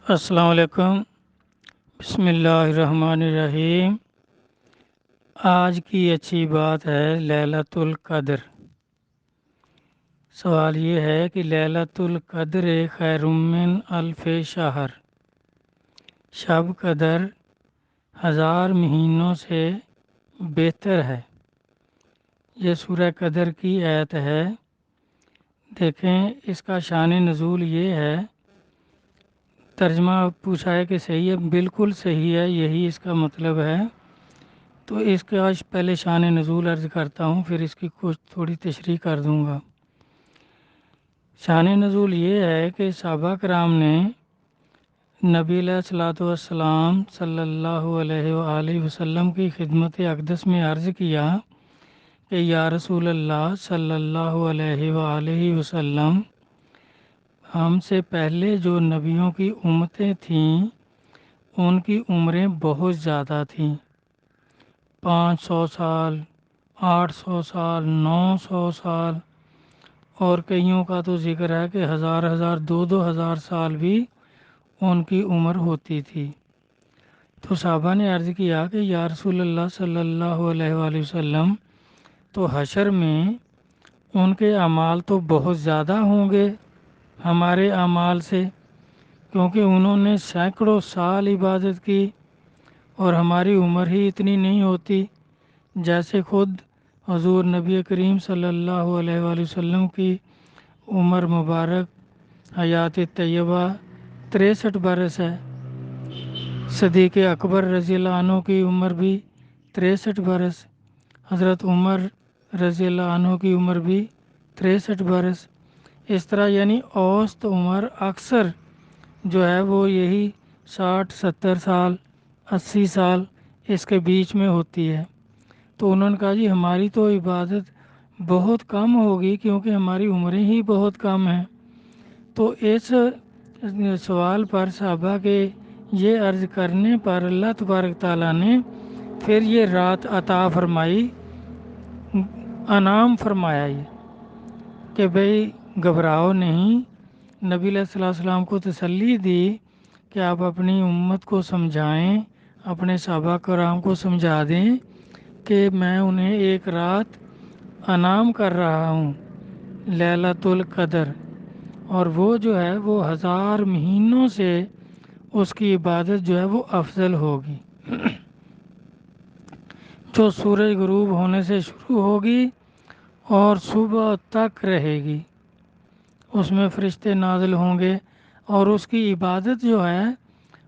السلام علیکم۔ بسم اللہ الرحمن الرحیم۔ آج کی اچھی بات ہے لیلۃ القدر۔ سوال یہ ہے کہ لیلۃ القدر خیر من الف شہر، شب قدر 1000 مہینوں سے بہتر ہے۔ یہ سورہ قدر کی آیت ہے۔ دیکھیں اس کا شان نزول یہ ہے، ترجمہ پوچھا ہے کہ صحیح ہے، بالکل صحیح ہے، یہی اس کا مطلب ہے۔ تو اس کا پہلے شان نزول عرض کرتا ہوں، پھر اس کی کچھ تھوڑی تشریح کر دوں گا۔ شان نزول یہ ہے کہ صحابہ کرام نے نبی علیہ الصلوۃ والسلام صلی اللہ علیہ وآلہ وسلم کی خدمت اقدس میں عرض کیا کہ یا رسول اللہ صلی اللہ علیہ وآلہ وسلم، ہم سے پہلے جو نبیوں کی امتیں تھیں ان کی عمریں بہت زیادہ تھیں، 500 سال، 800 سال، 900 سال، اور کئیوں کا تو ذکر ہے کہ 1000 2000 سال بھی ان کی عمر ہوتی تھی۔ تو صحابہ نے عرض کیا کہ یا رسول اللہ صلی اللہ علیہ وآلہ وسلم، تو حشر میں ان کے اعمال تو بہت زیادہ ہوں گے ہمارے اعمال سے، کیونکہ انہوں نے سینکڑوں سال عبادت کی اور ہماری عمر ہی اتنی نہیں ہوتی۔ جیسے خود حضور نبی کریم صلی اللہ علیہ وآلہ وسلم کی عمر مبارک حیات طیبہ 63 برس ہے، صدیق اکبر رضی اللہ عنہ کی عمر بھی 63 برس، حضرت عمر رضی اللہ عنہ کی عمر بھی 63 برس۔ اس طرح یعنی اوسط عمر اکثر جو ہے وہ یہی 60 70 سال 80 سال اس کے بیچ میں ہوتی ہے۔ تو انہوں نے کہا جی ہماری تو عبادت بہت کم ہوگی کیونکہ ہماری عمریں ہی بہت کم ہیں۔ تو اس سوال پر صحابہ کے یہ عرض کرنے پر اللہ تبارک تعالیٰ نے پھر یہ رات عطا فرمائی، انعام فرمایا یہ کہ بھئی گھبراؤ نہیں۔ نبی علیہ السلام کو تسلی دی کہ آپ اپنی امت کو سمجھائیں، اپنے صحابہ کرام کو سمجھا دیں کہ میں انہیں ایک رات انعام کر رہا ہوں، لیلۃ القدر، اور وہ جو ہے وہ 1000 مہینوں سے اس کی عبادت جو ہے وہ افضل ہوگی، جو سورج غروب ہونے سے شروع ہوگی اور صبح تک رہے گی۔ اس میں فرشتے نازل ہوں گے اور اس کی عبادت جو ہے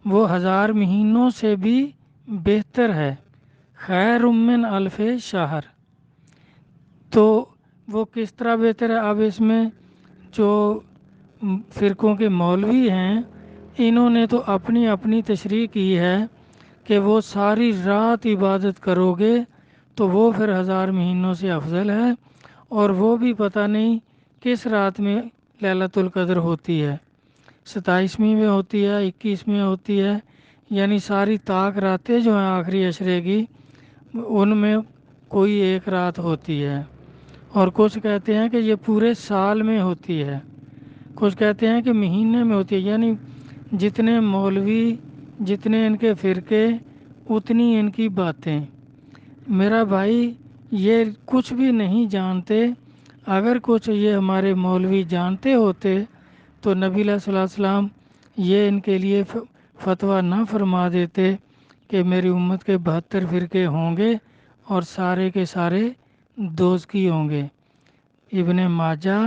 وہ 1000 مہینوں سے بھی بہتر ہے، خیر من الف شہر۔ تو وہ کس طرح بہتر ہے؟ اب اس میں جو فرقوں کے مولوی ہیں انہوں نے تو اپنی اپنی تشریح کی ہے کہ وہ ساری رات عبادت کرو گے تو وہ پھر 1000 مہینوں سے افضل ہے، اور وہ بھی پتہ نہیں کس رات میں لیلۃ القدر ہوتی ہے، 27ویں میں ہوتی ہے، 21 میں ہوتی ہے، یعنی ساری طاق راتیں جو ہیں آخری عشرے کی ان میں کوئی ایک رات ہوتی ہے۔ اور کچھ کہتے ہیں کہ یہ پورے سال میں ہوتی ہے، کچھ کہتے ہیں کہ مہینے میں ہوتی ہے، یعنی جتنے مولوی جتنے ان کے فرقے اتنی ان کی باتیں۔ میرا بھائی یہ کچھ بھی نہیں جانتے، اگر کچھ یہ ہمارے مولوی جانتے ہوتے تو نبی علیہ السلام یہ ان کے لیے فتویٰ نہ فرما دیتے کہ میری امت کے 72 فرقے ہوں گے اور سارے کے سارے دوزخی ہوں گے۔ ابن ماجہ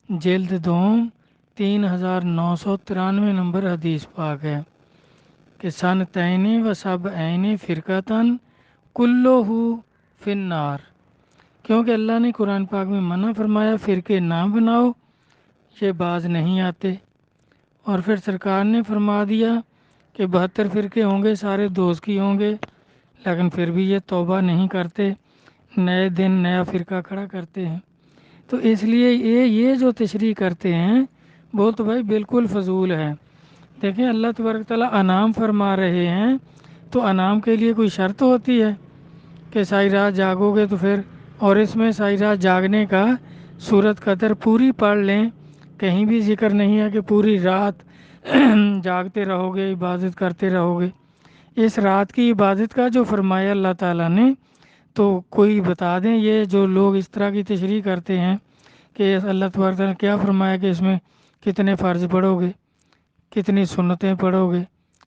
جلد دوم 3993 نمبر حدیث پاک ہے کہ سن تین و سب عین فرقتاً کلہ فی النار، کیونکہ اللہ نے قرآن پاک میں منع فرمایا فرقے نہ بناؤ، یہ باز نہیں آتے، اور پھر سرکار نے فرما دیا کہ 72 فرقے ہوں گے، سارے دوزخی ہوں گے، لیکن پھر بھی یہ توبہ نہیں کرتے، نئے دن نیا فرقہ کھڑا کرتے ہیں۔ تو اس لیے یہ جو تشریح کرتے ہیں وہ تو بھائی بالکل فضول ہے۔ دیکھیں اللہ تبارک تعالیٰ انعام فرما رہے ہیں، تو انعام کے لیے کوئی شرط ہوتی ہے کہ ساری رات جاگو گے تو پھر، اور اس میں ساری رات جاگنے کا سورۃ قدر پوری پڑھ لیں، کہیں بھی ذکر نہیں ہے کہ پوری رات جاگتے رہو گے، عبادت کرتے رہو گے۔ اس رات کی عبادت کا جو فرمایا اللہ تعالیٰ نے، تو کوئی بتا دیں یہ جو لوگ اس طرح کی تشریح کرتے ہیں کہ اللہ تبارک تعالیٰ نے کیا فرمایا کہ اس میں کتنے فرض پڑھو گے، کتنی سنتیں پڑھو گے،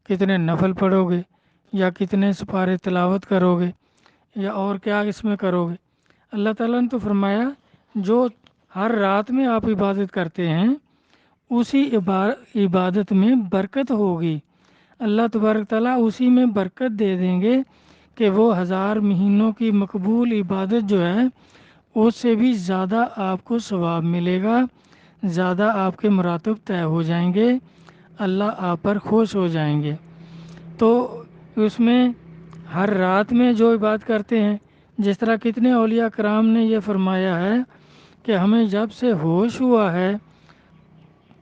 کتنے نفل پڑھو گے، یا کتنے سپارے تلاوت کرو گے، یا اور کیا اس میں کرو گے۔ اللہ تعالیٰ نے تو فرمایا جو ہر رات میں آپ عبادت کرتے ہیں اسی عبادت میں برکت ہوگی، اللہ تبارک تعالیٰ اسی میں برکت دے دیں گے کہ وہ 1000 مہینوں کی مقبول عبادت جو ہے اس سے بھی زیادہ آپ کو ثواب ملے گا، زیادہ آپ کے مراتب طے ہو جائیں گے، اللہ آپ پر خوش ہو جائیں گے۔ تو اس میں ہر رات میں جو عبادت کرتے ہیں، جس طرح کتنے اولیاء کرام نے یہ فرمایا ہے کہ ہمیں جب سے ہوش ہوا ہے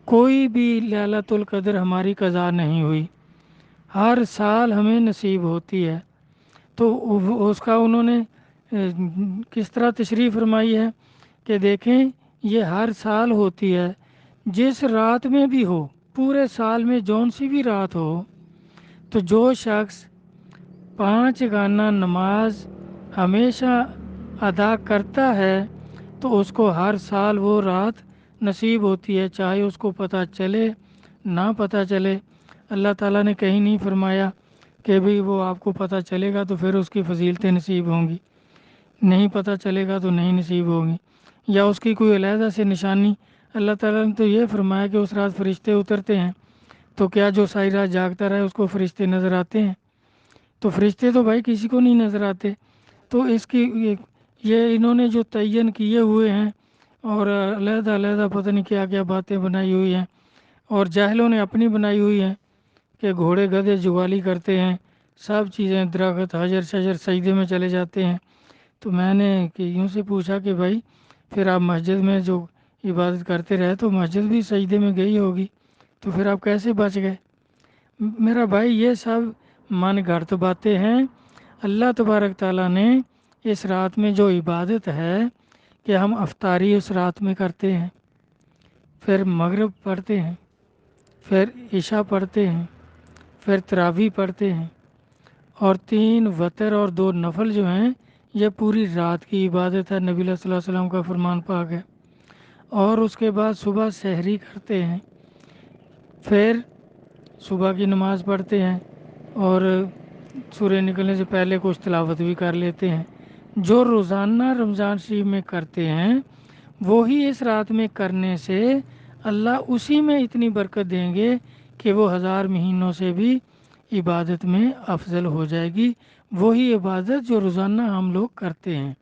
کوئی بھی لیلۃ القدر ہماری قضا نہیں ہوئی، ہر سال ہمیں نصیب ہوتی ہے۔ تو اس کا انہوں نے کس طرح تشریح فرمائی ہے کہ دیکھیں یہ ہر سال ہوتی ہے، جس رات میں بھی ہو، پورے سال میں جون سی بھی رات ہو، تو جو شخص 5 گانا نماز ہمیشہ ادا کرتا ہے تو اس کو ہر سال وہ رات نصیب ہوتی ہے، چاہے اس کو پتہ چلے نہ پتہ چلے۔ اللہ تعالیٰ نے کہیں نہیں فرمایا کہ بھئی وہ آپ کو پتہ چلے گا تو پھر اس کی فضیلتیں نصیب ہوں گی، نہیں پتہ چلے گا تو نہیں نصیب ہوگی، یا اس کی کوئی علیحدہ سے نشانی۔ اللہ تعالیٰ نے تو یہ فرمایا کہ اس رات فرشتے اترتے ہیں، تو کیا جو ساری رات جاگتا رہے اس کو فرشتے نظر آتے ہیں؟ تو فرشتے تو بھائی کسی کو نہیں نظر آتے۔ تو اس کی یہ انہوں نے جو تعین کیے ہوئے ہیں اور علیحدہ علیحدہ پتہ نہیں کیا کیا باتیں بنائی ہوئی ہیں، اور جاہلوں نے اپنی بنائی ہوئی ہیں کہ گھوڑے گدھے جوالی کرتے ہیں، سب چیزیں درخت حجر شجر سجدے میں چلے جاتے ہیں۔ تو میں نے کہ یوں سے پوچھا کہ بھائی پھر آپ مسجد میں جو عبادت کرتے رہے تو مسجد بھی سجدے میں گئی ہوگی، تو پھر آپ کیسے بچ گئے؟ میرا بھائی یہ سب من گھڑت باتیں ہیں۔ اللہ تبارک تعالیٰ نے اس رات میں جو عبادت ہے کہ ہم افطاری اس رات میں کرتے ہیں، پھر مغرب پڑھتے ہیں، پھر عشاء پڑھتے ہیں، پھر تراویح پڑھتے ہیں، اور 3 وتر اور 2 نفل جو ہیں یہ پوری رات کی عبادت ہے، نبی صلی اللہ علیہ وسلم کا فرمان پاک ہے۔ اور اس کے بعد صبح سحری کرتے ہیں، پھر صبح کی نماز پڑھتے ہیں، اور سورج نکلنے سے پہلے کچھ تلاوت بھی کر لیتے ہیں۔ جو روزانہ رمضان شریف میں کرتے ہیں وہی اس رات میں کرنے سے اللہ اسی میں اتنی برکت دیں گے کہ وہ 1000 مہینوں سے بھی عبادت میں افضل ہو جائے گی، وہی عبادت جو روزانہ ہم لوگ کرتے ہیں۔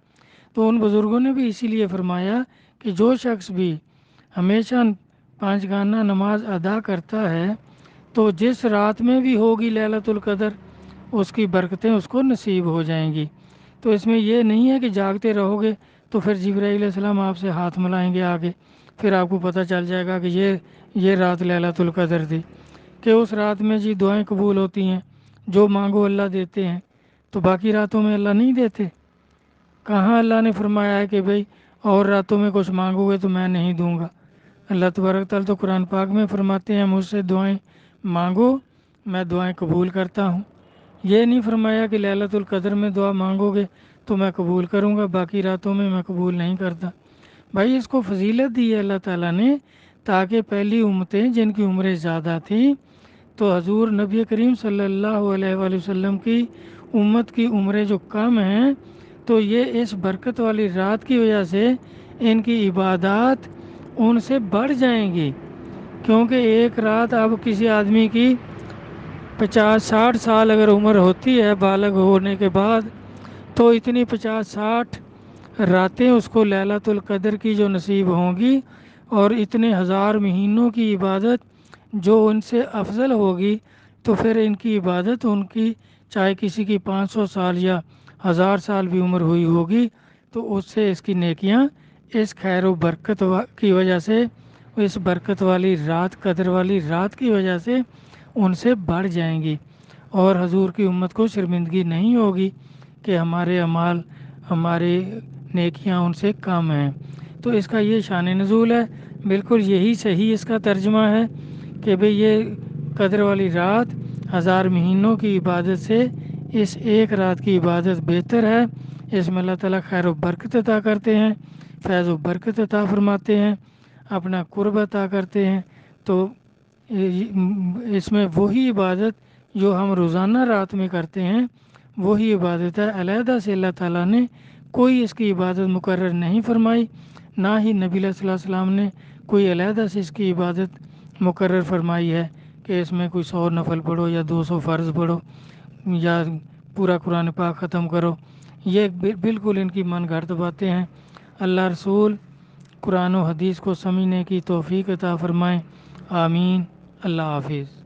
تو ان بزرگوں نے بھی اسی لیے فرمایا کہ جو شخص بھی ہمیشہ 5 گانا نماز ادا کرتا ہے تو جس رات میں بھی ہوگی لیلۃ القدر اس کی برکتیں اس کو نصیب ہو جائیں گی۔ تو اس میں یہ نہیں ہے کہ جاگتے رہو گے تو پھر جبرائیل علیہ السلام آپ سے ہاتھ ملائیں گے آگے، پھر آپ کو پتہ چل جائے گا کہ یہ رات لیلۃ القدر تھی، کہ اس رات میں جی دعائیں قبول ہوتی ہیں، جو مانگو اللہ دیتے ہیں۔ تو باقی راتوں میں اللہ نہیں دیتے؟ کہاں اللہ نے فرمایا ہے کہ بھئی اور راتوں میں کچھ مانگو گے تو میں نہیں دوں گا؟ اللہ تبارک تعالیٰ تو قرآن پاک میں فرماتے ہیں مجھ سے دعائیں مانگو میں دعائیں قبول کرتا ہوں۔ یہ نہیں فرمایا کہ لیلۃ القدر میں دعا مانگو گے تو میں قبول کروں گا، باقی راتوں میں میں قبول نہیں کرتا۔ بھائی اس کو فضیلت دی ہے اللہ تعالیٰ نے تاکہ پہلی امتیں جن کی عمریں زیادہ تھیں، تو حضور نبی کریم صلی اللہ علیہ وآلہ وسلم کی امت کی عمریں جو کم ہیں، تو یہ اس برکت والی رات کی وجہ سے ان کی عبادات ان سے بڑھ جائیں گی، کیونکہ ایک رات اب کسی آدمی کی 50-60 سال اگر عمر ہوتی ہے بالغ ہونے کے بعد، تو اتنی 50-60 راتیں اس کو لیلۃ القدر کی جو نصیب ہوں گی، اور اتنے 1000 مہینوں کی عبادت جو ان سے افضل ہوگی، تو پھر ان کی عبادت ان کی چاہے کسی کی 500 سال یا 1000 سال بھی عمر ہوئی ہوگی، تو اس سے اس کی نیکیاں اس خیر و برکت کی وجہ سے، اس برکت والی رات قدر والی رات کی وجہ سے ان سے بڑھ جائیں گی، اور حضور کی امت کو شرمندگی نہیں ہوگی کہ ہمارے اعمال ہماری نیکیاں ان سے کم ہیں۔ تو اس کا یہ شان نزول ہے۔ بالکل یہی صحیح اس کا ترجمہ ہے کہ بھئی یہ قدر والی رات 1000 مہینوں کی عبادت سے اس ایک رات کی عبادت بہتر ہے۔ اس میں اللہ تعالیٰ خیر و برکت عطا کرتے ہیں، فیض و برکت عطا فرماتے ہیں، اپنا قرب عطا کرتے ہیں۔ تو اس میں وہی عبادت جو ہم روزانہ رات میں کرتے ہیں وہی عبادت ہے، علیحدہ سے اللہ تعالیٰ نے کوئی اس کی عبادت مقرر نہیں فرمائی، نہ ہی نبی صلی اللہ علیہ وسلم نے کوئی علیحدہ سے اس کی عبادت مقرر فرمائی ہے کہ اس میں کوئی 100 نفل پڑھو یا 200 فرض پڑھو یا پورا قرآن پاک ختم کرو۔ یہ بالکل ان کی من گھڑت باتیں ہیں۔ اللہ رسول قرآن و حدیث کو سمجھنے کی توفیق عطا فرمائیں، آمین۔ اللہ حافظ۔